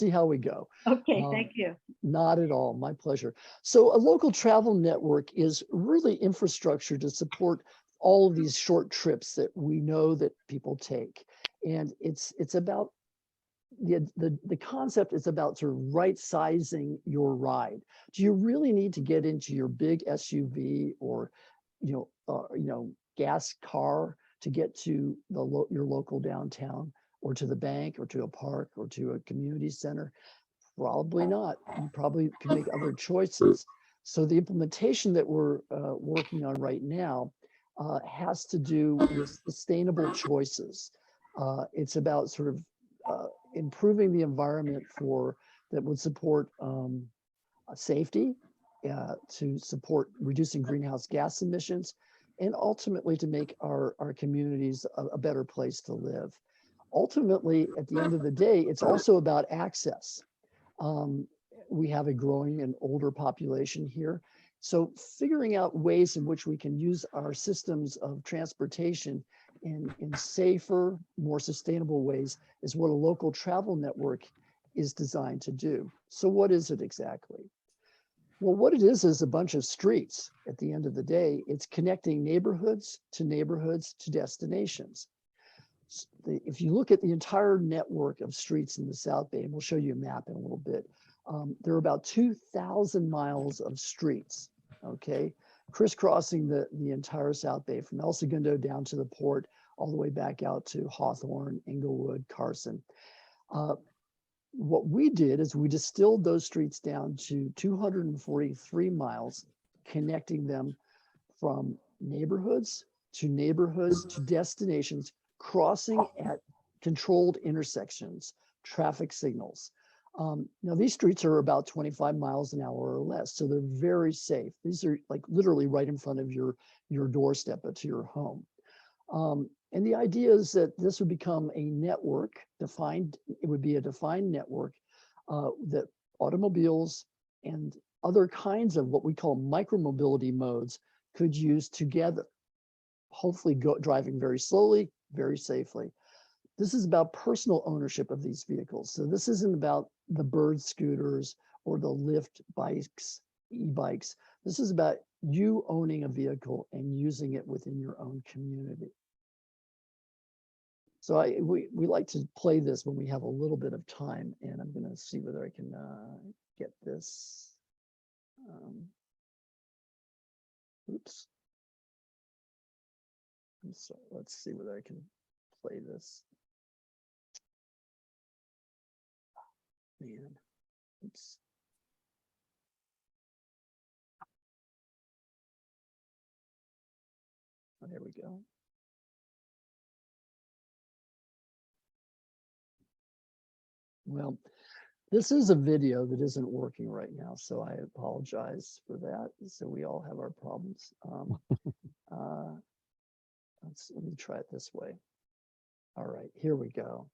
see how we go. Okay, thank you. Not at all, my pleasure. So a local travel network is really infrastructure to support all of these short trips that we know that people take. And it's about the concept is about sort of right sizing your ride. Do you really need to get into your big SUV or gas car to get to your local downtown or to the bank or to a park or to a community center? Probably not. You probably can make other choices. So the implementation that we're working on right now has to do with sustainable choices. It's about sort of improving the environment that would support safety, to support reducing greenhouse gas emissions, and ultimately to make our communities a better place to live. Ultimately, at the end of the day, it's also about access. We have a growing and older population here. So figuring out ways in which we can use our systems of transportation in safer, more sustainable ways is what a local travel network is designed to do. So what is it exactly? Well, what it is a bunch of streets. At the end of the day, it's connecting neighborhoods to destinations. If you look at the entire network of streets in the South Bay, and we'll show you a map in a little bit, there are about 2,000 miles of streets, okay, crisscrossing the entire South Bay from El Segundo down to the port, all the way back out to Hawthorne, Inglewood, Carson. What we did is we distilled those streets down to 243 miles, connecting them from neighborhoods to destinations, crossing at controlled intersections, traffic signals. Now these streets are about 25 miles an hour or less, so they're very safe. These are like literally right in front of your doorstep to your home. And the idea is that this would become a network it would be a defined network that automobiles and other kinds of what we call micromobility modes could use together, hopefully driving very slowly, very safely. This is about personal ownership of these vehicles. So this isn't about the Bird scooters or the Lyft bikes, e-bikes. This is about you owning a vehicle and using it within your own community. So we like to play this when we have a little bit of time, and I'm going to see whether I can get this. Oops. So let's see whether I can play this. Man, oops. Oh, there we go. Well, this is a video that isn't working right now, so I apologize for that. So we all have our problems. Let me try it this way. All right, here we go.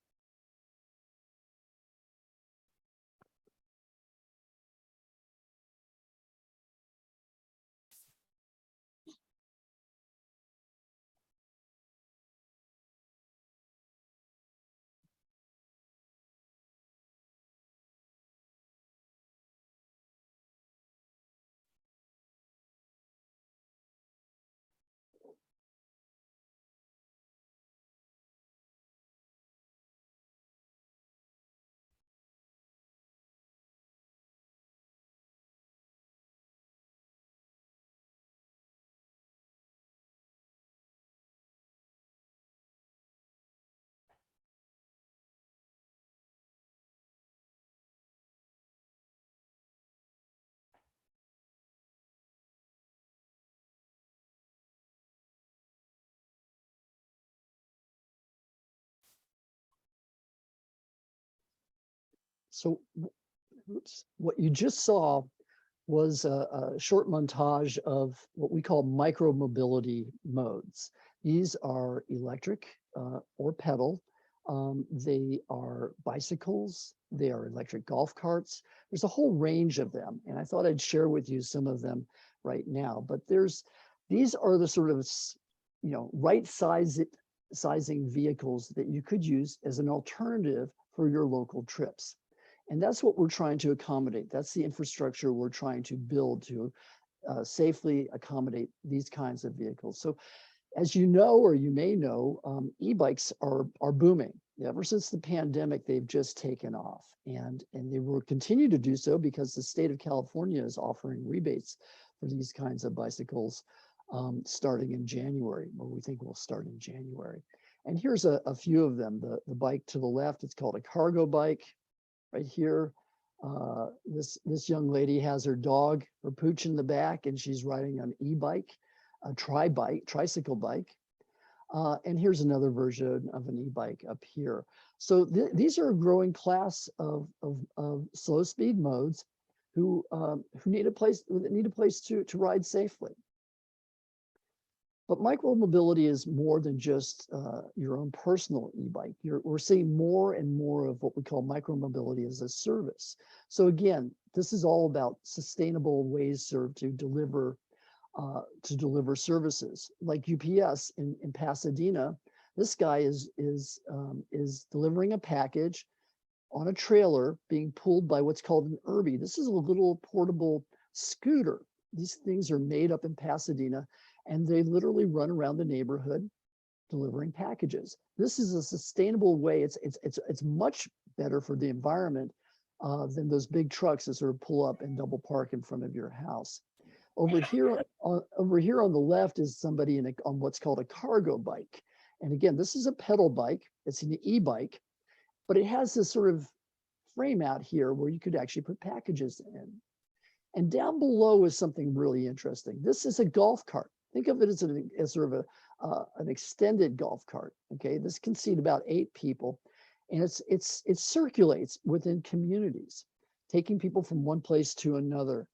So oops, what you just saw was a short montage of what we call micromobility modes. These are electric or pedal. They are bicycles. They are electric golf carts. There's a whole range of them, and I thought I'd share with you some of them right now. But these are the sort of right sizing vehicles that you could use as an alternative for your local trips. And that's what we're trying to accommodate. That's the infrastructure we're trying to build to safely accommodate these kinds of vehicles. So as you know, or you may know, e-bikes are booming. Ever since the pandemic, they've just taken off, and they will continue to do so because the state of California is offering rebates for these kinds of bicycles starting in January, or we think will start in January. And here's a few of them. The bike to the left, it's called a cargo bike. Right here, this young lady has her dog, her pooch in the back, and she's riding an e-bike, a tricycle bike. And here's another version of an e-bike up here. So these are a growing class of slow speed modes who need a place to ride safely. But micromobility is more than just your own personal e-bike. We're seeing more and more of what we call micromobility as a service. So again, this is all about sustainable ways to deliver services. Like UPS in Pasadena, this guy is delivering a package on a trailer being pulled by what's called an Irby. This is a little portable scooter. These things are made up in Pasadena, and they literally run around the neighborhood delivering packages. This is a sustainable way. It's much better for the environment than those big trucks that sort of pull up and double park in front of your house. Over here on the left is somebody on what's called a cargo bike. And again, this is a pedal bike. It's an e-bike, but it has this sort of frame out here where you could actually put packages in. And down below is something really interesting. This is a golf cart. Think of it as sort of an extended golf cart. Okay, this can seat about 8 people, and it circulates within communities, taking people from one place to another.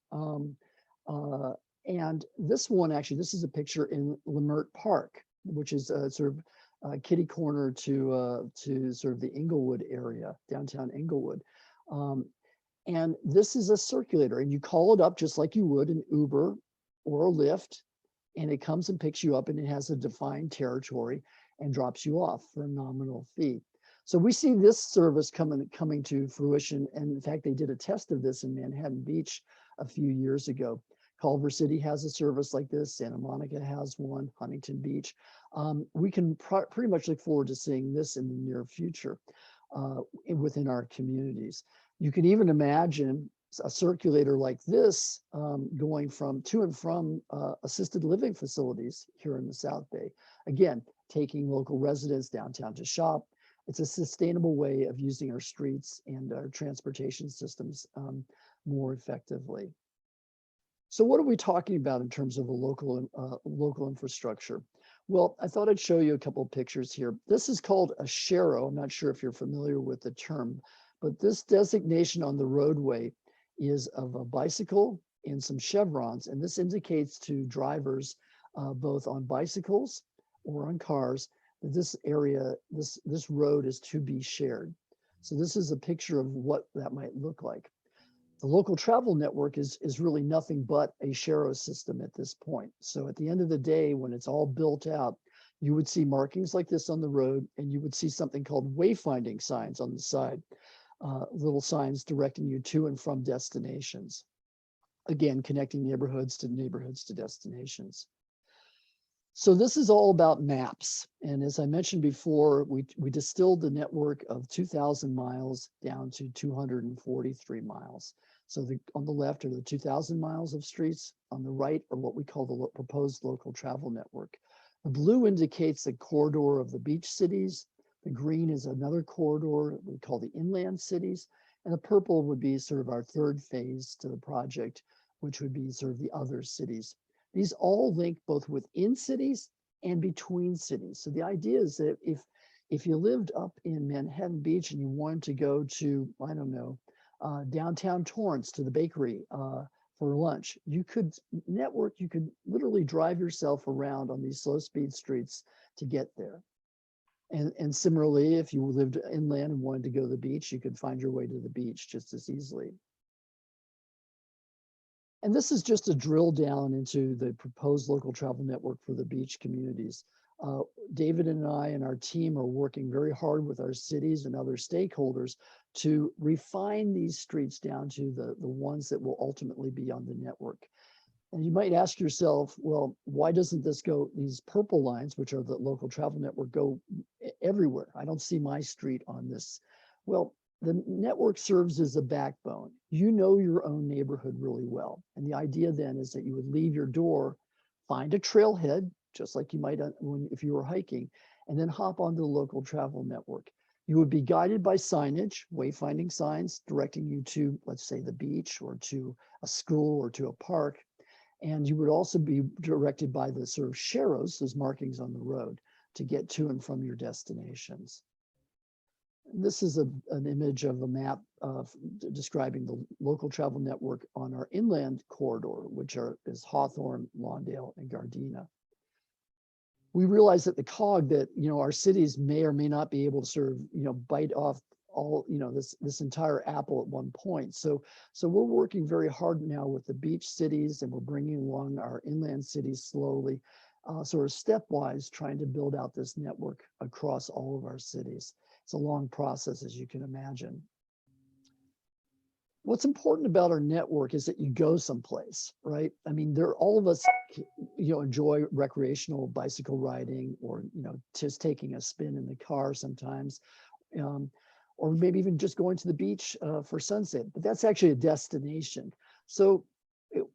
And this one, actually, this is a picture in Lemert Park, which is sort of kitty corner to sort of the Inglewood area, downtown Inglewood. And this is a circulator, and you call it up just like you would an Uber or a Lyft, and it comes and picks you up, and it has a defined territory and drops you off for a nominal fee. So we see this service coming to fruition. And in fact, they did a test of this in Manhattan Beach a few years ago. Culver City has a service like this. Santa Monica has one, Huntington Beach. We can pretty much look forward to seeing this in the near future within our communities. You can even imagine a circulator like this going to and from assisted living facilities here in the South Bay. Again, taking local residents downtown to shop. It's a sustainable way of using our streets and our transportation systems more effectively. So what are we talking about in terms of a local infrastructure? Well, I thought I'd show you a couple of pictures here. This is called a sharrow. I'm not sure if you're familiar with the term, but this designation on the roadway is of a bicycle and some chevrons, and this indicates to drivers both on bicycles or on cars that this area, this road is to be shared. So this is a picture of what that might look like. The local travel network is really nothing but a sharrow system at this point. So at the end of the day, when it's all built out, you would see markings like this on the road, and you would see something called wayfinding signs on the side. Little signs directing you to and from destinations. Again, connecting neighborhoods to destinations. So this is all about maps. And as I mentioned before, we distilled the network of 2,000 miles down to 243 miles. So on the left are the 2,000 miles of streets. On the right are what we call the proposed local travel network. The blue indicates the corridor of the beach cities. The green is another corridor we call the inland cities, and the purple would be sort of our third phase to the project, which would be sort of the other cities. These all link both within cities and between cities. So the idea is that if you lived up in Manhattan Beach and you wanted to go to, I don't know, downtown Torrance to the bakery for lunch, you could literally drive yourself around on these slow speed streets to get there. And similarly, if you lived inland and wanted to go to the beach, you could find your way to the beach just as easily. And this is just a drill down into the proposed local travel network for the beach communities. David and I and our team are working very hard with our cities and other stakeholders to refine these streets down to the ones that will ultimately be on the network. And you might ask yourself, well, why doesn't this go, these purple lines, which are the local travel network, go everywhere? I don't see my street on this. Well, the network serves as a backbone. You know your own neighborhood really well. And the idea then is that you would leave your door, find a trailhead, just like you might if you were hiking, and then hop onto the local travel network. You would be guided by signage, wayfinding signs directing you to, let's say, the beach or to a school or to a park. And you would also be directed by the sort of sharrows, those markings on the road, to get to and from your destinations. This is an image of a map describing the local travel network on our inland corridor, which is Hawthorne, Lawndale, and Gardena. We realize that the cog that, our cities may or may not be able to sort of, bite off all, this entire apple at one point. So we're working very hard now with the beach cities, and we're bringing along our inland cities slowly, sort of stepwise, trying to build out this network across all of our cities. It's a long process, as you can imagine. What's important about our network is that you go someplace, right? I mean, all of us, enjoy recreational bicycle riding, or, just taking a spin in the car sometimes, or maybe even just going to the beach for sunset, but that's actually a destination. So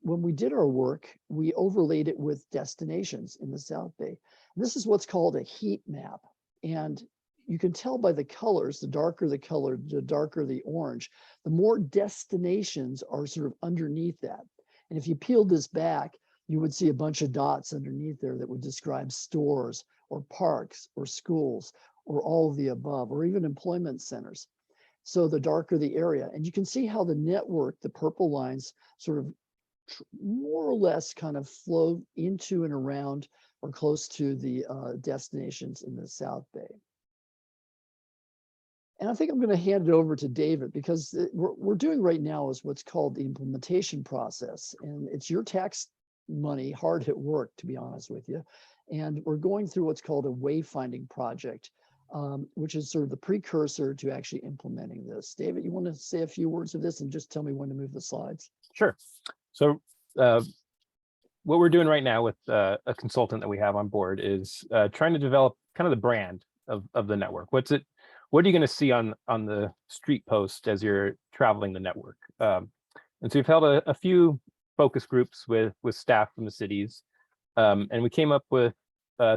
when we did our work, we overlaid it with destinations in the South Bay. This is what's called a heat map. And you can tell by the colors, the darker the color, the darker the orange, the more destinations are sort of underneath that. And if you peeled this back, you would see a bunch of dots underneath there that would describe stores or parks or schools or all of the above, or even employment centers. So the darker the area. And you can see how the network, the purple lines, sort of more or less kind of flow into and around or close to the destinations in the South Bay. And I think I'm going to hand it over to David, because what we're doing right now is what's called the implementation process. And it's your tax money hard at work, to be honest with you. And we're going through what's called a wayfinding project, which is sort of the precursor to actually implementing this. David, you want to say a few words of this and just tell me when to move the slides? Sure. So what we're doing right now with a consultant that we have on board is trying to develop kind of the brand of the network. What are you going to see on the street post as you're traveling the network? And so we've held a few focus groups with staff from the cities, and we came up with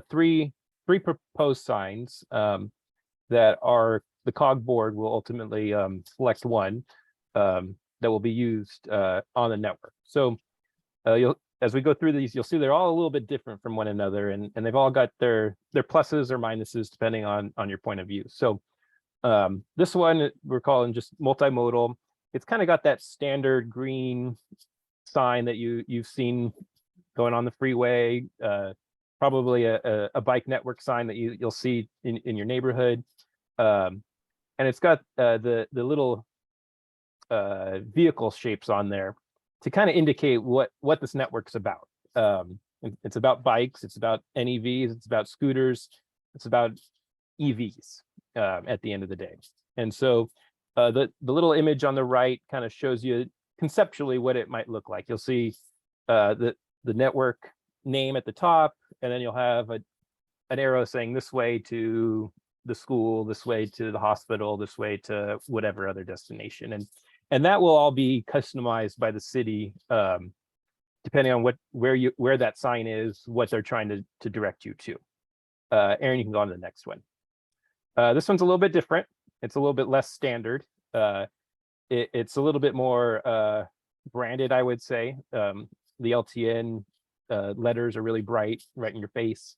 three proposed signs that the COG board will ultimately select one that will be used on the network. So as we go through these, you'll see they're all a little bit different from one another, and they've all got their pluses or minuses depending on your point of view. So this one we're calling just multimodal. It's kind of got that standard green sign that you've seen going on the freeway, probably a bike network sign that you'll see in your neighborhood, and it's got the little vehicle shapes on there to kind of indicate what this network's about. It's about bikes, it's about NEVs, it's about scooters, it's about EVs at the end of the day. And so the little image on the right kind of shows you conceptually what it might look like. You'll see the network name at the top, and then you'll have an arrow saying this way to the school, this way to the hospital, this way to whatever other destination. And that will all be customized by the city, depending on where that sign is, what they're trying to direct you to. Aaron, you can go on to the next one. This one's a little bit different. It's a little bit less standard. It's a little bit more branded, I would say. The LTN letters are really bright, right in your face.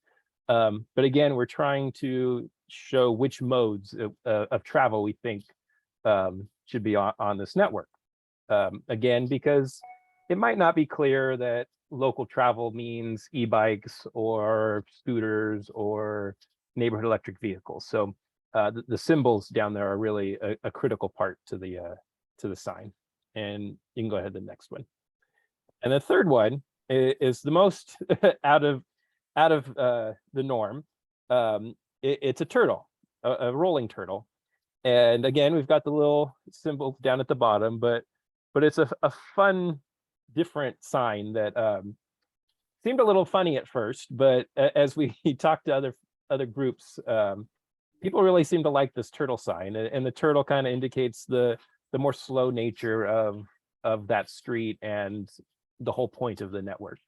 But again, we're trying to show which modes of travel we think should be on this network. Again, because it might not be clear that local travel means e-bikes or scooters or neighborhood electric vehicles. So the symbols down there are really a critical part to the sign. And you can go ahead to the next one. And the third one is the most out of the norm. It's a turtle, a rolling turtle. And again, we've got the little symbol down at the bottom, but it's a fun, different sign that seemed a little funny at first, but as we talked to other groups, people really seem to like this turtle sign, and the turtle kind of indicates the more slow nature of that street and the whole point of the network.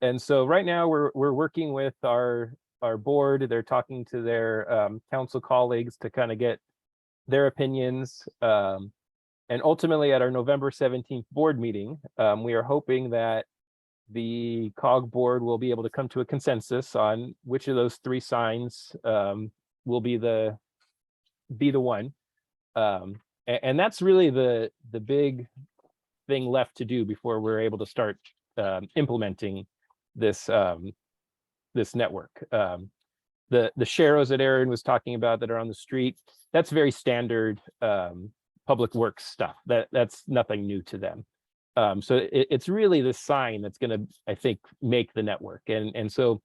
And so right now we're working with our board. They're talking to their council colleagues to kind of get their opinions. And ultimately at our November 17th board meeting, we are hoping that the COG board will be able to come to a consensus on which of those 3 signs will be the one. And that's really the big thing left to do before we're able to start implementing this this network. The sharrows that Aaron was talking about that are on the street, that's very standard public works stuff. That's nothing new to them. So it's really the sign that's going to, I think, make the network. And so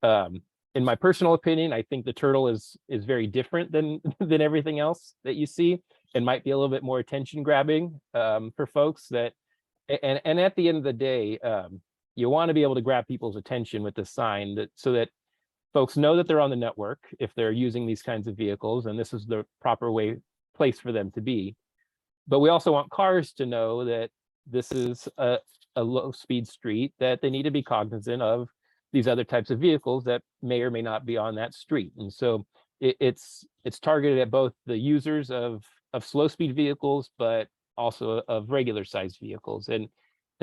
in my personal opinion, I think the turtle is very different than everything else that you see, and might be a little bit more attention grabbing for folks that, and at the end of the day, you want to be able to grab people's attention with the sign so that folks know that they're on the network if they're using these kinds of vehicles, and this is the proper place for them to be. But we also want cars to know that this is a low speed street, that they need to be cognizant of these other types of vehicles that may or may not be on that street. And so it's targeted at both the users of slow speed vehicles, but also of regular sized vehicles. And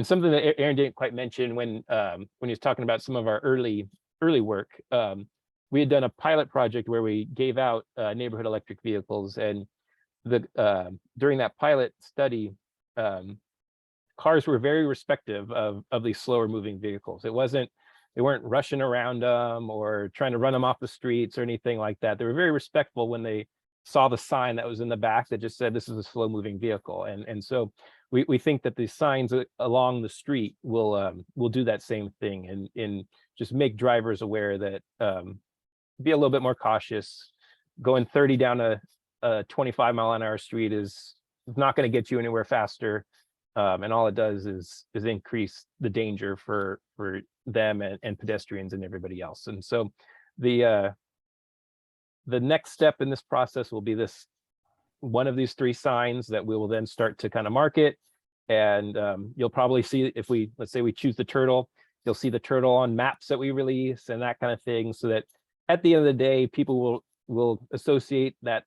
something that Aaron didn't quite mention when he was talking about some of our early work, we had done a pilot project where we gave out neighborhood electric vehicles, and during that pilot study, cars were very respective of these slower moving vehicles. They weren't rushing around them or trying to run them off the streets or anything like that. They were very respectful when they saw the sign that was in the back that just said this is a slow moving vehicle. And so we think that the signs along the street will do that same thing, and just make drivers aware that be a little bit more cautious. Going 30 down a 25-mile-an-hour street is not going to get you anywhere faster. And all it does is increase the danger for them and pedestrians and everybody else. And so the next step in this process will be one of these 3 signs that we will then start to kind of market. And you'll probably see, if let's say we choose the turtle, you'll see the turtle on maps that we release and that kind of thing, so that at the end of the day, people will associate that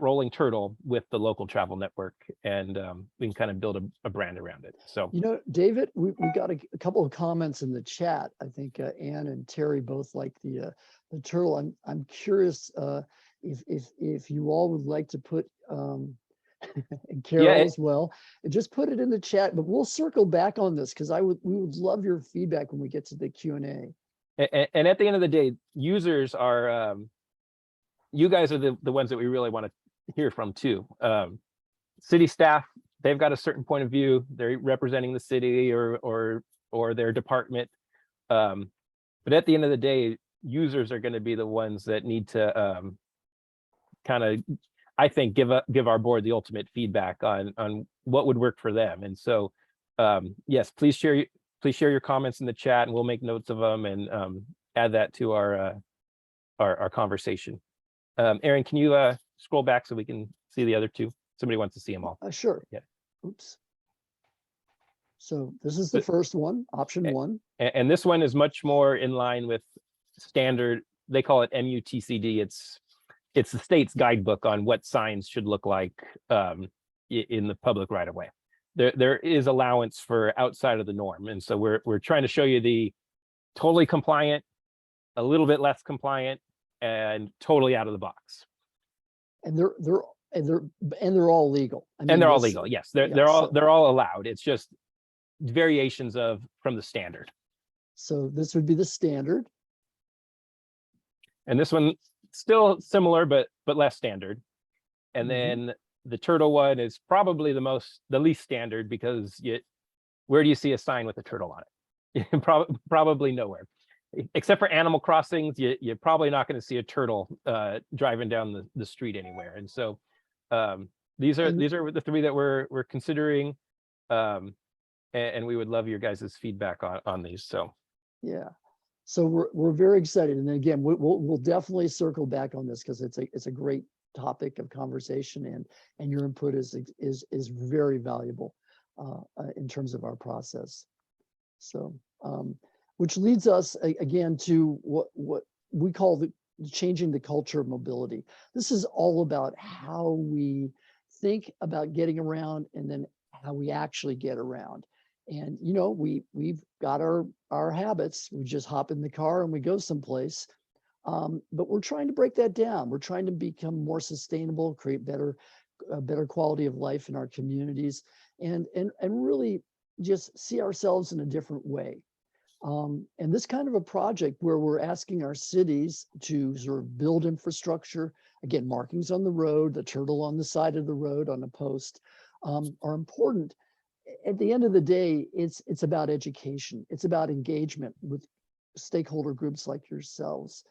rolling turtle with the local travel network, and we can kind of build a brand around it. So, David, we got a couple of comments in the chat. I think Ann and Terry both like the turtle. I'm curious if you all would like to put and Carol as well, and just put it in the chat. But we'll circle back on this because we would love your feedback when we get to the Q&A. And at the end of the day, users are you guys are the ones that we really want to hear from too. City staff, they've got a certain point of view. They're representing the city or their department. But at the end of the day, users are going to be the ones that need to kind of, I think, give our board the ultimate feedback on what would work for them. And so, yes, please share your comments in the chat, and we'll make notes of them and add that to our conversation. Aaron, can you scroll back so we can see the other 2? Somebody wants to see them all. Sure. Yeah. Oops. So this is the first one, option 1. And this one is much more in line with standard. They call it MUTCD. It's the state's guidebook on what signs should look like in the public right of way. There is allowance for outside of the norm, and so we're trying to show you the totally compliant, a little bit less compliant, and totally out of the box. And they're all legal. They're all legal. Yes, they're all allowed. It's just variations from the standard. So this would be the standard. And this one still similar, but less standard. And then the turtle one is probably the least standard, because where do you see a sign with a turtle on it? Probably nowhere. except for Animal Crossings, you're probably not going to see a turtle driving down the street anywhere. And so these are the three that we're considering, and we would love your guys' feedback on these. So yeah, so we're very excited, and again, we'll definitely circle back on this because it's a great topic of conversation, and your input is very valuable in terms of our process. So, which leads us again to what we call the changing the culture of mobility. This is all about how we think about getting around and then how we actually get around. And you know, we've got our habits. We just hop in the car and we go someplace. But we're trying to break that down. We're trying to become more sustainable, create better quality of life in our communities, and really just see ourselves in a different way. And this kind of a project where we're asking our cities to sort of build infrastructure, again, markings on the road, the turtle on the side of the road on a post, are important. At the end of the day, it's about education. It's about engagement with stakeholder groups like yourselves.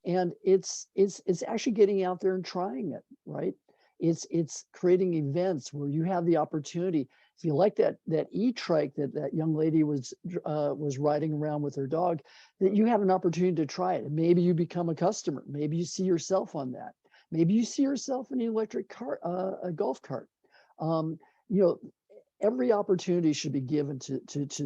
And it's actually getting out there and trying it, right? It's creating events where you have the opportunity. If you like that e-trike that young lady was riding around with her dog, that you have an opportunity to try it. And maybe you become a customer. Maybe you see yourself on that. Maybe you see yourself in an electric car, a golf cart. You know, every opportunity should be given to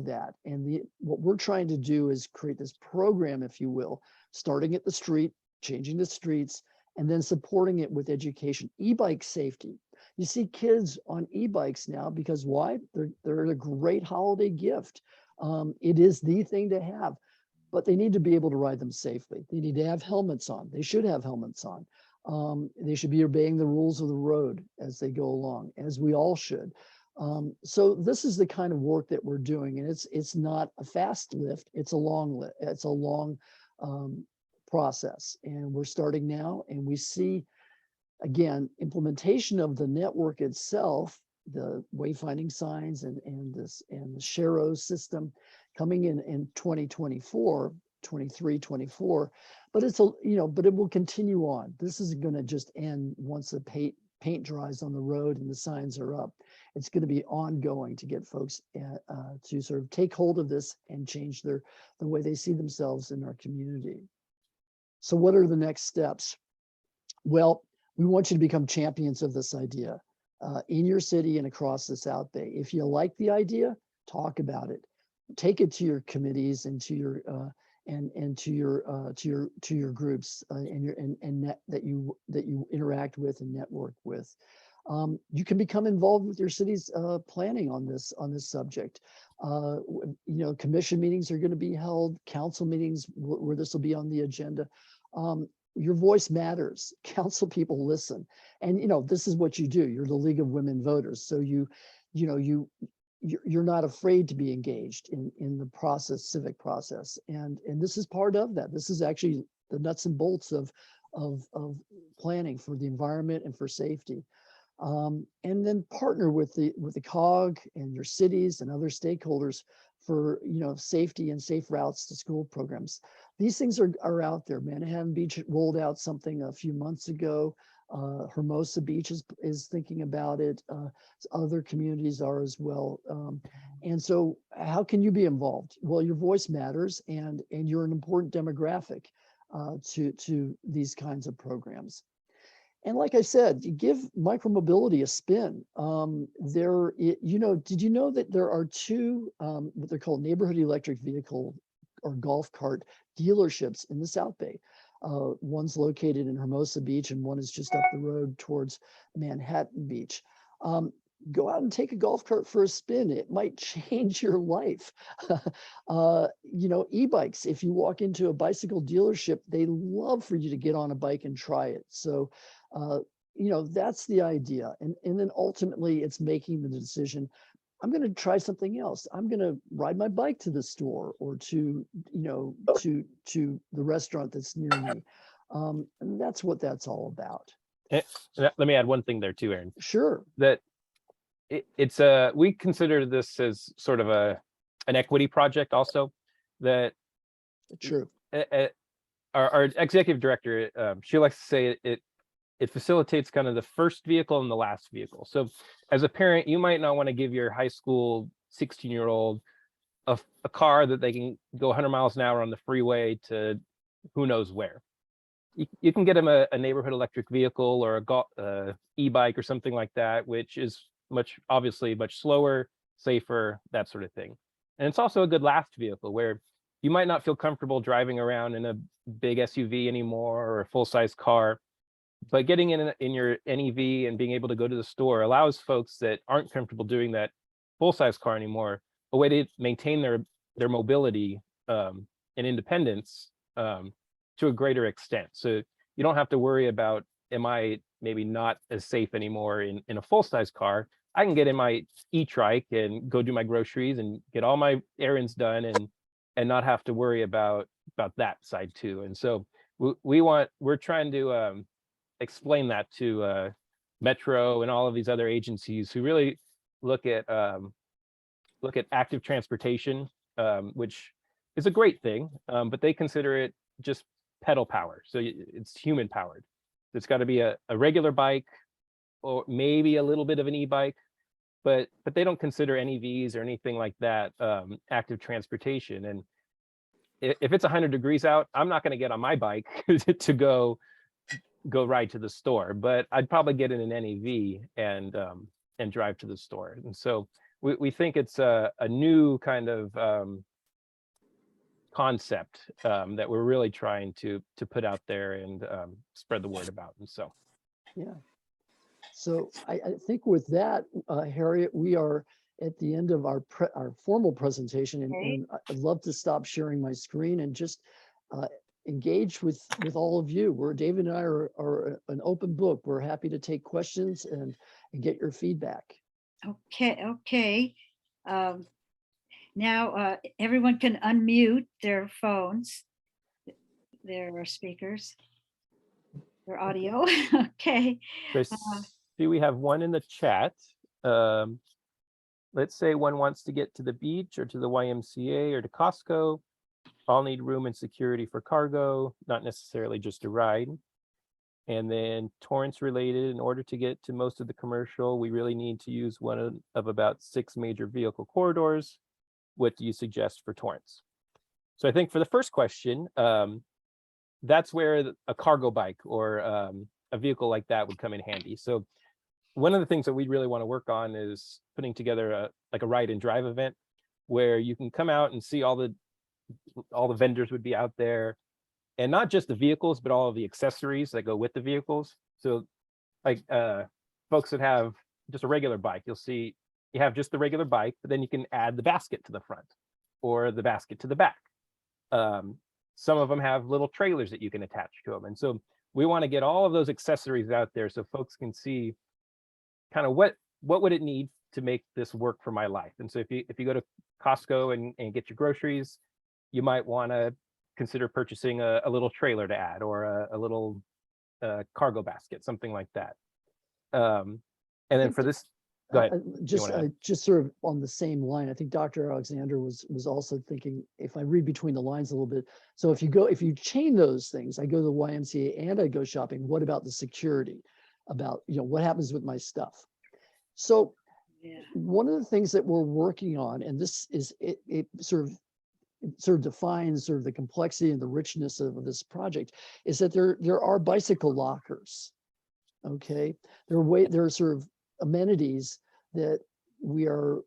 that. And what we're trying to do is create this program, if you will, starting at the street, changing the streets, and then supporting it with education. E-bike safety. You see kids on e-bikes now because why? They're a great holiday gift. It is the thing to have, but they need to be able to ride them safely. They need to have helmets on. They should have helmets on. They should be obeying the rules of the road as they go along, as we all should. So this is the kind of work that we're doing, and it's not a fast lift. It's a long process, and we're starting now, and we see again implementation of the network itself, the wayfinding signs and the Shero system coming in 2024, 23, 24. But it's but it will continue on. This isn't going to just end once the paint dries on the road and the signs are up. It's going to be ongoing to get folks to sort of take hold of this and change the way they see themselves in our community. So what are the next steps? Well, we want you to become champions of this idea in your city and across the South Bay. If you like the idea, talk about it. Take it to your committees and to your to your groups that you interact with and network with. You can become involved with your city's planning on this subject. Commission meetings are going to be held, council meetings where this will be on the agenda. Your voice matters. Council people listen, and this is what you do. You're the League of Women Voters, so you're not afraid to be engaged in the process, civic process, and this is part of that. This is actually the nuts and bolts of planning for the environment and for safety. And then partner with the COG and your cities and other stakeholders for safety and safe routes to school programs. These things are out there. Manhattan Beach rolled out something a few months ago. Hermosa Beach is thinking about it. Other communities are as well. And so how can you be involved? Well, your voice matters, and you're an important demographic to these kinds of programs. And like I said, you give micromobility a spin. Did you know that there are two, what they're called neighborhood electric vehicle or golf cart dealerships in the South Bay? One's located in Hermosa Beach and one is just up the road towards Manhattan Beach. Go out and take a golf cart for a spin. It might change your life. E-bikes, if you walk into a bicycle dealership, they love for you to get on a bike and try it. So, that's the idea. And then ultimately it's making the decision, I'm going to try something else. I'm going to ride my bike to the store or to the restaurant that's near me. And that's what that's all about. Let me add one thing there too, Aaron. Sure. That we consider this as sort of an equity project also. That true. our executive director, she likes to say it facilitates kind of the first vehicle and the last vehicle. So as a parent, you might not want to give your high school 16-year-old a car that they can go 100 miles an hour on the freeway to who knows where. You can get them a neighborhood electric vehicle or a e-bike or something like that, which is obviously much slower, safer, that sort of thing. And it's also a good last vehicle where you might not feel comfortable driving around in a big SUV anymore or a full-size car, but getting in your NEV and being able to go to the store allows folks that aren't comfortable doing that full-size car anymore a way to maintain their mobility and independence to a greater extent. So you don't have to worry about, am I maybe not as safe anymore in a full-size car? I can get in my e-trike and go do my groceries and get all my errands done and not have to worry about that side too. And so we're trying to explain that to Metro and all of these other agencies who really look at active transportation, which is a great thing, but they consider it just pedal power. So it's human powered. It's got to be a regular bike or maybe a little bit of an e-bike, but they don't consider NEVs or anything like that active transportation. And if it's 100 degrees out, I'm not going to get on my bike to go ride to the store, but I'd probably get in an NEV and drive to the store. And so we think it's a new kind of concept that we're really trying to put out there and spread the word about. And so, yeah. So I think with that, Harriet, we are at the end of our formal presentation, and I'd love to stop sharing my screen and just engage with all of you. David and I are an open book. We're happy to take questions and get your feedback. Okay. Now everyone can unmute their phones, their speakers, their audio. Okay. I see we have one in the chat. Let's say one wants to get to the beach or to the YMCA or to Costco. All need room and security for cargo, not necessarily just a ride. And then Torrance related, in order to get to most of the commercial, we really need to use one of about 6 major vehicle corridors. What do you suggest for Torrance? So I think for the first question, that's where a cargo bike or a vehicle like that would come in handy. So one of the things that we really want to work on is putting together a ride and drive event where you can come out and see all the vendors would be out there, and not just the vehicles, but all of the accessories that go with the vehicles. So like folks that have just a regular bike, you'll see you have just the regular bike, but then you can add the basket to the front or the basket to the back. Some of them have little trailers that you can attach to them. And so we want to get all of those accessories out there so folks can see kind of what would it need to make this work for my life. And so if you go to Costco and get your groceries, you might want to consider purchasing a little trailer to add, or a little cargo basket, something like that. And then for this, go ahead. Just sort of on the same line, I think Dr. Alexander was also thinking, if I read between the lines a little bit. So if you chain those things, I go to the YMCA and I go shopping, what about the security? About, what happens with my stuff? So one of the things that we're working on, and this is, it sort of defines sort of the complexity and the richness of this project, is that there are bicycle lockers. Okay, there are sort of amenities that we are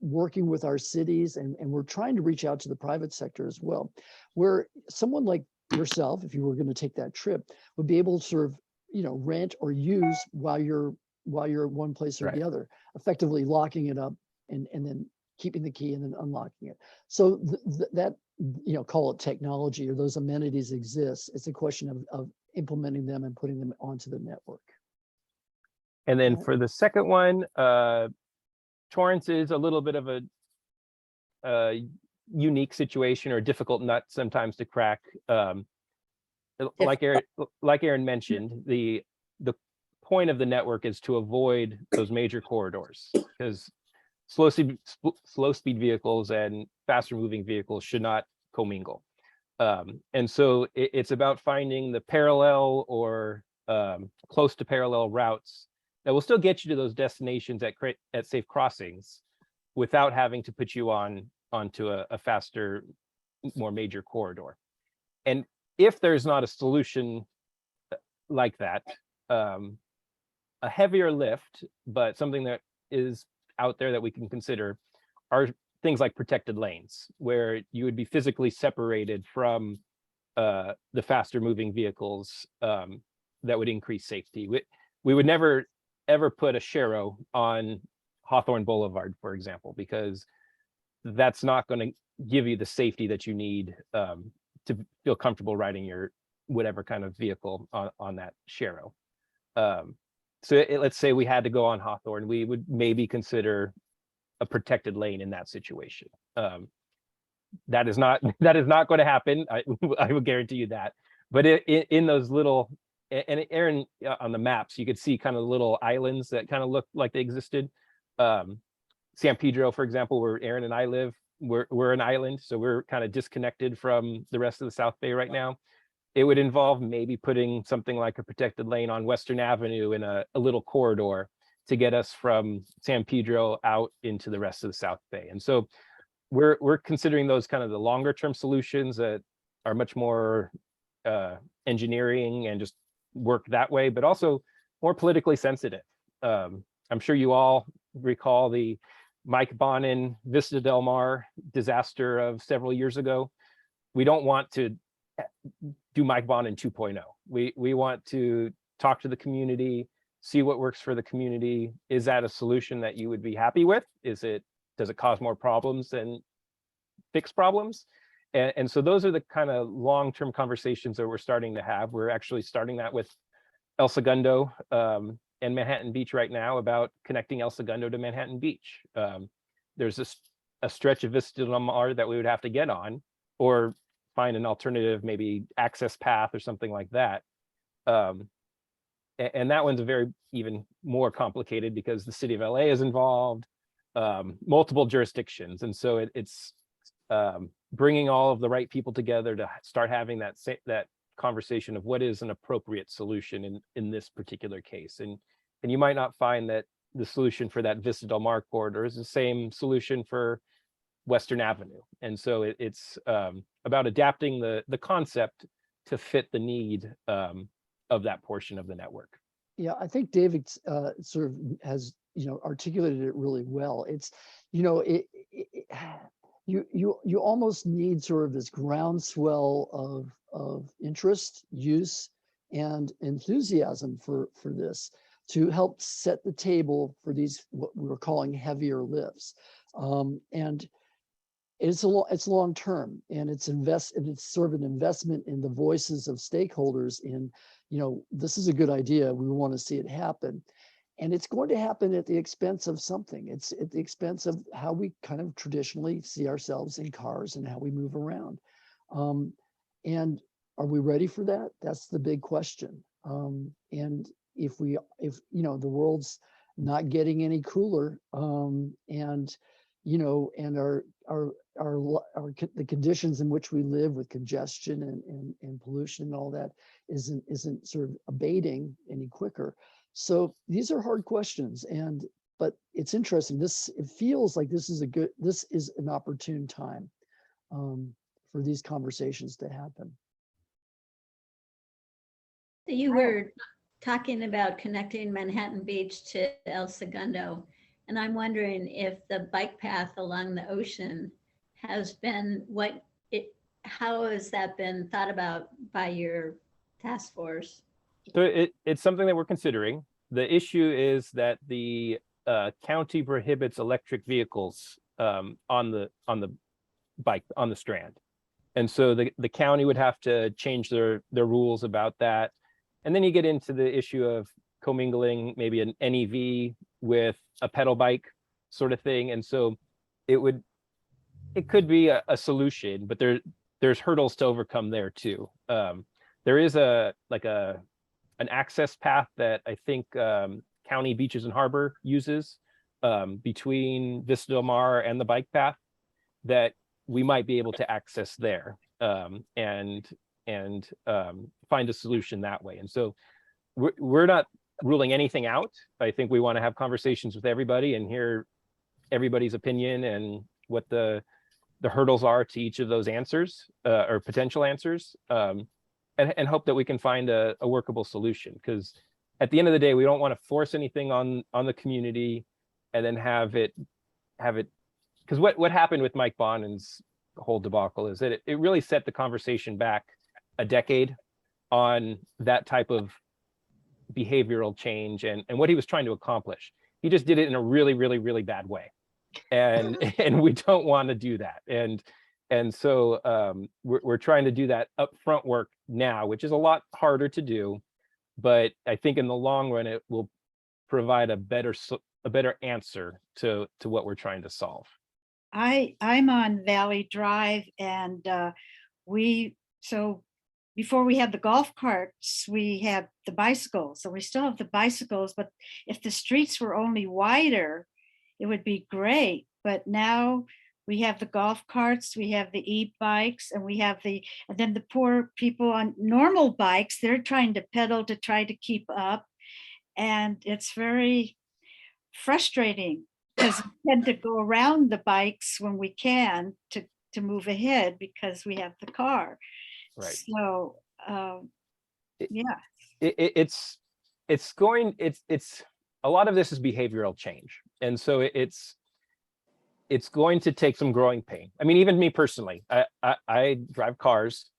working with our cities, and we're trying to reach out to the private sector as well, where someone like yourself, if you were going to take that trip, would be able to sort of rent or use while you're one place or the other, effectively locking it up and then keeping the key and then unlocking it. So that call it technology, or those amenities exist. It's a question of implementing them and putting them onto the network. And then for the second one, Torrance is a little bit of a unique situation, or a difficult nut sometimes to crack. Like Aaron mentioned, the point of the network is to avoid those major corridors, because slow speed vehicles and faster moving vehicles should not commingle. And so it's about finding the parallel or close to parallel routes that will still get you to those destinations at safe crossings without having to put you onto a faster, more major corridor. And if there's not a solution like that, a heavier lift, but something that is out there that we can consider are things like protected lanes, where you would be physically separated from the faster moving vehicles that would increase safety. We would never ever put a Shero on Hawthorne Boulevard, for example, because that's not going to give you the safety that you need to feel comfortable riding your whatever kind of vehicle on that Shero. So let's say we had to go on Hawthorne, we would maybe consider a protected lane in that situation. That is not going to happen. I will guarantee you that. But in those little, and Aaron, on the maps, you could see kind of little islands that kind of look like they existed. San Pedro, for example, where Aaron and I live, we're an island, so we're kind of disconnected from the rest of the South Bay right now. It would involve maybe putting something like a protected lane on Western Avenue in a little corridor to get us from San Pedro out into the rest of the South Bay. And so we're considering those kind of the longer term solutions that are much more engineering and just work that way, but also more politically sensitive. I'm sure you all recall the Mike Bonin Vista Del Mar disaster of several years ago. We don't want to do Mike Bonin 2.0. We want to talk to the community, see what works for the community. Is that a solution that you would be happy with? Does it cause more problems than fix problems? And so those are the kind of long-term conversations that we're starting to have. We're actually starting that with El Segundo and Manhattan Beach right now, about connecting El Segundo to Manhattan Beach. There's a stretch of Vista Del Mar that we would have to get on, or find an alternative, maybe access path or something like that. And that one's even more complicated because the city of LA is involved, multiple jurisdictions. And so it's bringing all of the right people together to start having that conversation of what is an appropriate solution in this particular case. And you might not find that the solution for that Vista Del Mar corridor is the same solution for Western Avenue. And so it's about adapting the concept to fit the need of that portion of the network. Yeah, I think David sort of has, articulated it really well. It's, you almost need sort of this groundswell of interest, use, and enthusiasm for this to help set the table for these, what we're calling heavier lifts. And it's long term, and it's sort of an investment in the voices of stakeholders in, this is a good idea, we want to see it happen. And it's going to happen at the expense of something. It's at the expense of how we kind of traditionally see ourselves in cars and how we move around. And are we ready for that? That's the big question. And if the world's not getting any cooler, and the conditions in which we live with congestion and pollution and all that isn't sort of abating any quicker. So these are hard questions, but it's interesting. It feels like this is an opportune time for these conversations to happen. You were talking about connecting Manhattan Beach to El Segundo, and I'm wondering if the bike path along the ocean has been how has that been thought about by your task force? So it's something that we're considering. The issue is that the county prohibits electric vehicles on the strand, and so the county would have to change their rules about that. And then you get into the issue of commingling maybe an NEV with a pedal bike sort of thing. And so it could be a solution, but there's hurdles to overcome there too. There is an access path that I think County Beaches and Harbor uses between Vista Del Mar and the bike path that we might be able to access there. and find a solution that way. And so we're not ruling anything out. I think we want to have conversations with everybody and hear everybody's opinion and what the hurdles are to each of those answers or potential answers, and hope that we can find a workable solution. Because at the end of the day, we don't want to force anything on the community and then have it, because what happened with Mike Bonin's whole debacle is that it really set the conversation back a decade on that type of behavioral change and what he was trying to accomplish. He just did it in a really, really, really bad way. And we don't want to do that. And so we're trying to do that upfront work now, which is a lot harder to do, but I think in the long run it will provide a better answer to what we're trying to solve. I'm on Valley Drive, and so before we had the golf carts, we had the bicycles. So we still have the bicycles, but if the streets were only wider, it would be great. But now we have the golf carts, we have the e-bikes, and and then the poor people on normal bikes, they're trying to pedal to try to keep up. And it's very frustrating because we tend to go around the bikes when we can to move ahead because we have the car. Right. So, yeah. It's a lot of this is behavioral change. And so it's going to take some growing pain. I mean, even me personally, I drive cars,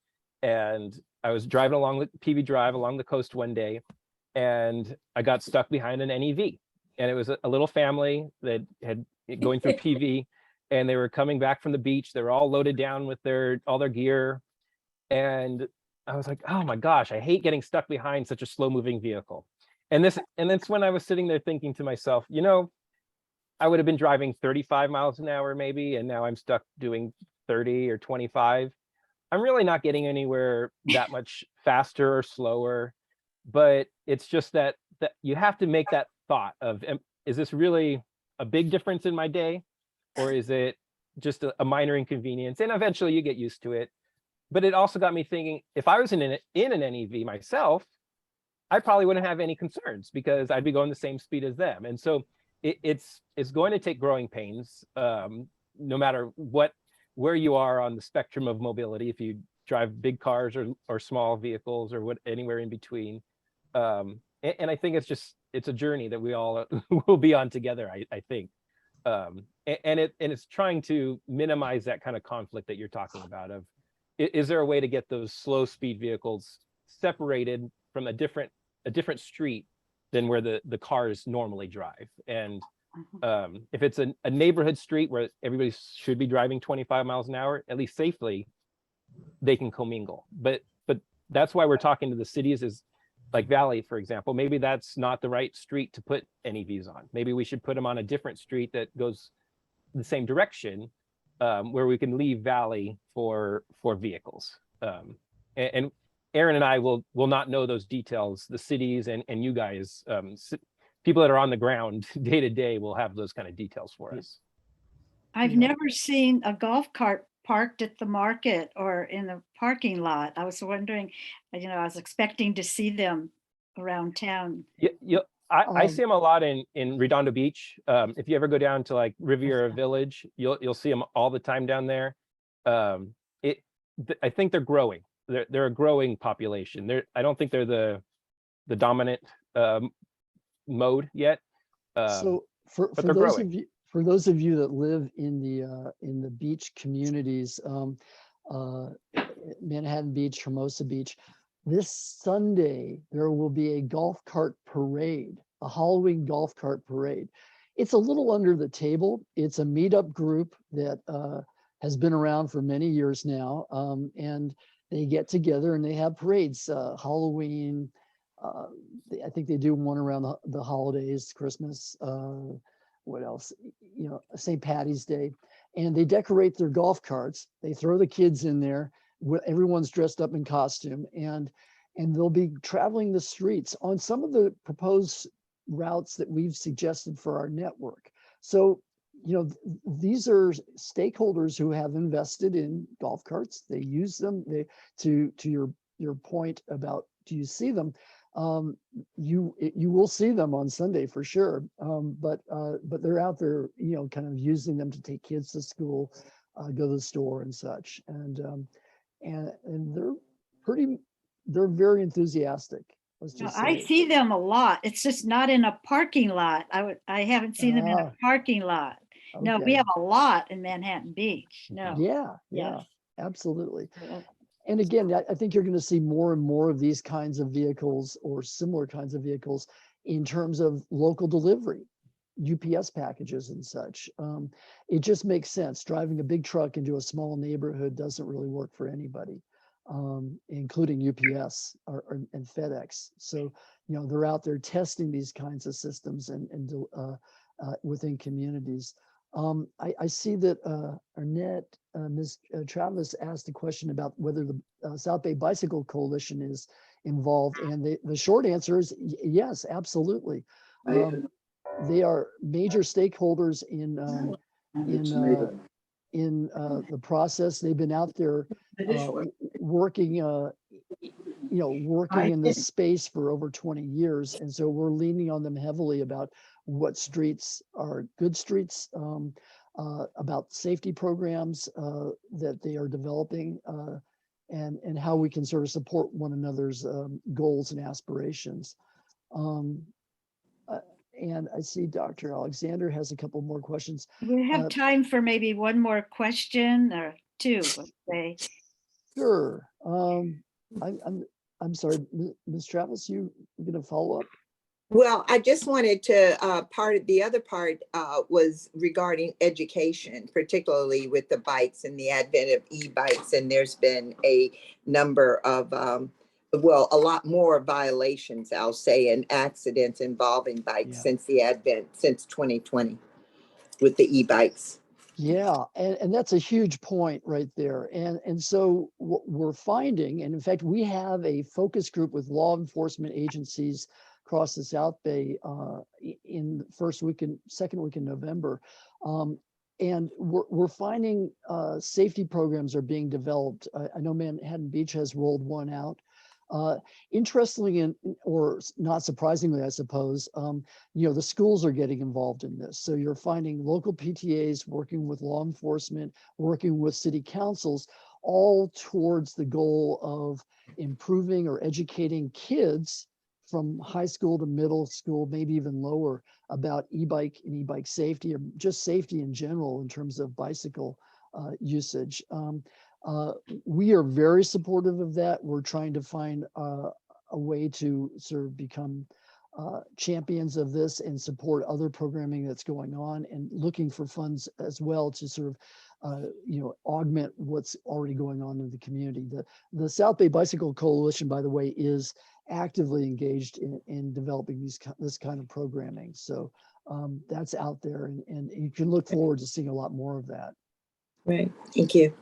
and I was driving along the PV Drive along the coast one day, and I got stuck behind an NEV. And it was a little family that had going through PV, and they were coming back from the beach. They were all loaded down with all their gear. And I was like, oh my gosh, I hate getting stuck behind such a slow moving vehicle. And that's when I was sitting there thinking to myself, I would have been driving 35 miles an hour maybe, and now I'm stuck doing 30 or 25. I'm really not getting anywhere that much faster or slower, but it's just that you have to make that thought of, is this really a big difference in my day, or is it just a minor inconvenience? And eventually you get used to it. But it also got me thinking, if I was in an NEV myself, I probably wouldn't have any concerns because I'd be going the same speed as them. And so it's going to take growing pains, no matter where you are on the spectrum of mobility, if you drive big cars or small vehicles or anywhere in between. And I think it's a journey that we all will be on together, I think. And it's trying to minimize that kind of conflict that you're talking about of, is there a way to get those slow speed vehicles separated from a different street than where the cars normally drive? And if it's a neighborhood street where everybody should be driving 25 miles an hour, at least safely, they can commingle. But that's why we're talking to the cities, is like Valley, for example. Maybe that's not the right street to put NEVs on. Maybe we should put them on a different street that goes the same direction, where we can leave Valley for vehicles. And Aaron and I will not know those details. The cities and you guys, people that are on the ground day to day, will have those kind of details for us. I've never seen a golf cart parked at the market or in a parking lot. I was wondering, I was expecting to see them around town. Yeah, I see them a lot in Redondo Beach. If you ever go down to like Riviera Village, you'll see them all the time down there. I think they're growing. They're a growing population. I don't think they're the dominant mode yet. So for those of you that live in the beach communities, Manhattan Beach, Hermosa Beach, this Sunday there will be a golf cart parade, a Halloween golf cart parade. It's a little under the table. It's a meetup group that has been around for many years now, and they get together and they have parades. Halloween, I think they do one around the holidays, Christmas. What else? St. Patty's Day, and they decorate their golf carts. They throw the kids in there. Everyone's dressed up in costume, and they'll be traveling the streets on some of the proposed routes that we've suggested for our network. So, these are stakeholders who have invested in golf carts. They use them. To your point about, do you see them? You will see them on Sunday for sure. But they're out there, kind of using them to take kids to school, go to the store and such. And they're very enthusiastic. Let's No, just I say. see them a lot. It's just not in a parking lot. I haven't seen them in a parking lot. No, we Okay. have a lot in Manhattan Beach. No. Yeah, Yes. absolutely. Yeah. And again, I think you're going to see more and more of these kinds of vehicles or similar kinds of vehicles in terms of local delivery, UPS packages and such. It just makes sense. Driving a big truck into a small neighborhood doesn't really work for anybody, including UPS and FedEx. So, they're out there testing these kinds of systems and within communities. I see that Arnett, Ms. Travis asked a question about whether the South Bay Bicycle Coalition is involved, and the short answer is yes, absolutely. They are major stakeholders in the process. They've been out there working, working in this space for over 20 years, and so we're leaning on them heavily about what streets are good streets, about safety programs that they are developing, and how we can sort of support one another's goals and aspirations. And I see Dr. Alexander has a couple more questions. We have time for maybe one more question or two, let's say. Sure. I'm sorry, Ms. Travis, you going to follow up? Well, I just wanted to, the other part was regarding education, particularly with the bikes and the advent of e-bikes. And there's been a number of, a lot more violations, I'll say, and accidents involving bikes since the advent, since 2020 with the e-bikes. Yeah, and that's a huge point right there. And so what we're finding, and in fact, we have a focus group with law enforcement agencies across the South Bay in the second week in November. And we're finding safety programs are being developed. I know Manhattan Beach has rolled one out. Interestingly, or not surprisingly, I suppose, the schools are getting involved in this. So you're finding local PTAs working with law enforcement, working with city councils, all towards the goal of improving or educating kids from high school to middle school, maybe even lower, about e-bike and e-bike safety, or just safety in general in terms of bicycle usage. We are very supportive of that. We're trying to find a way to sort of become champions of this and support other programming that's going on, and looking for funds as well to sort of augment what's already going on in the community. The South Bay Bicycle Coalition, by the way, is actively engaged in developing this kind of programming. So that's out there, and you can look forward to seeing a lot more of that. Right. Thank you.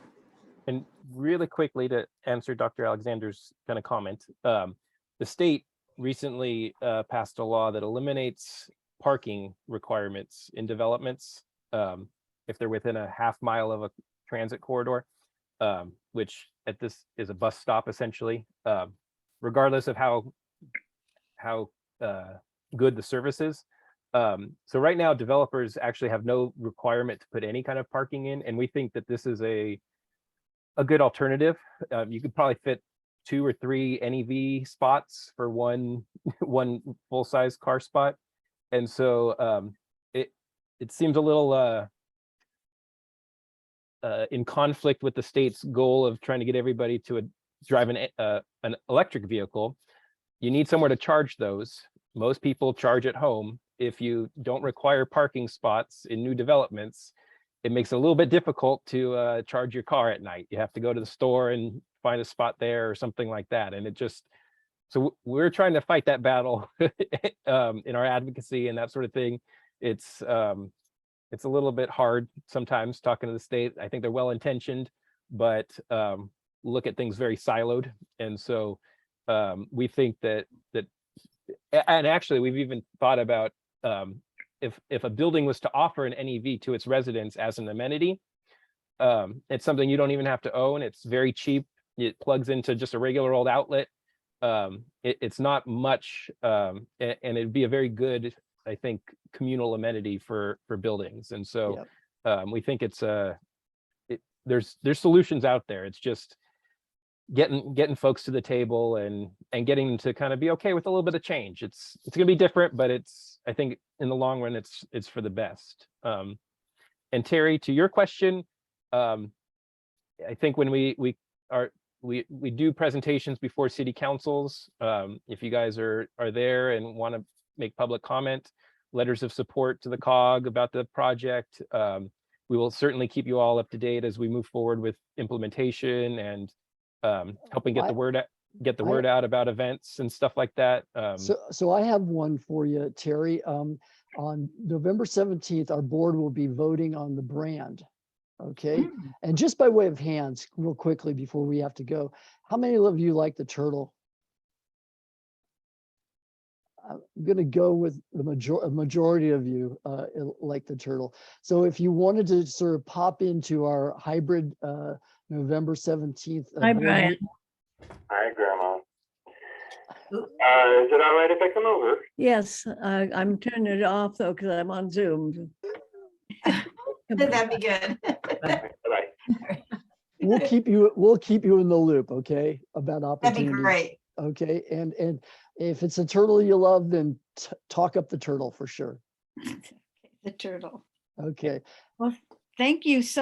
And really quickly to answer Dr. Alexander's kind of comment, the state recently passed a law that eliminates parking requirements in developments if they're within a half mile of a transit corridor, which at this is a bus stop essentially, regardless of how good the service is. So right now, developers actually have no requirement to put any kind of parking in, and we think that this is a good alternative. You could probably fit 2 or 3 NEV spots for one full-size car spot, and so it seems a little in conflict with the state's goal of trying to get everybody to drive an electric vehicle. You need somewhere to charge those. Most people charge at home. If you don't require parking spots in new developments, it makes it a little bit difficult to charge your car at night. You have to go to the store and find a spot there or something like that. And so we're trying to fight that battle in our advocacy and that sort of thing. It's a little bit hard sometimes talking to the state. I think they're well-intentioned, but look at things very siloed. And so we think that and actually we've even thought about if a building was to offer an NEV to its residents as an amenity, it's something you don't even have to own. It's very cheap. It plugs into just a regular old outlet. It's not much, and it'd be a very good, I think, communal amenity for buildings. And so we think there's solutions out there. It's just getting folks to the table and getting them to kind of be okay with a little bit of change. It's going to be different, but I think in the long run, it's for the best. And Terry, to your question, I think when we do presentations before city councils, if you guys are there and want to make public comment, letters of support to the COG about the project, we will certainly keep you all up to date as we move forward with implementation and helping get the word out about events and stuff like that. So I have one for you, Terry. On November 17th, our board will be voting on the brand. Okay. And just by way of hands, real quickly before we have to go, how many of you like the turtle? I'm going to go with the majority of you like the turtle. So if you wanted to sort of pop into our hybrid November 17th. Hi, Brian. Hi, Grandma. Is it all right if I come over? Yes, I'm turning it off though, because I'm on Zoom. That'd be good. Bye-bye. We'll keep you in the loop, okay, about opportunities. That'd be great. Okay, and if it's a turtle you love, then talk up the turtle for sure. The turtle. Okay. Well, thank you so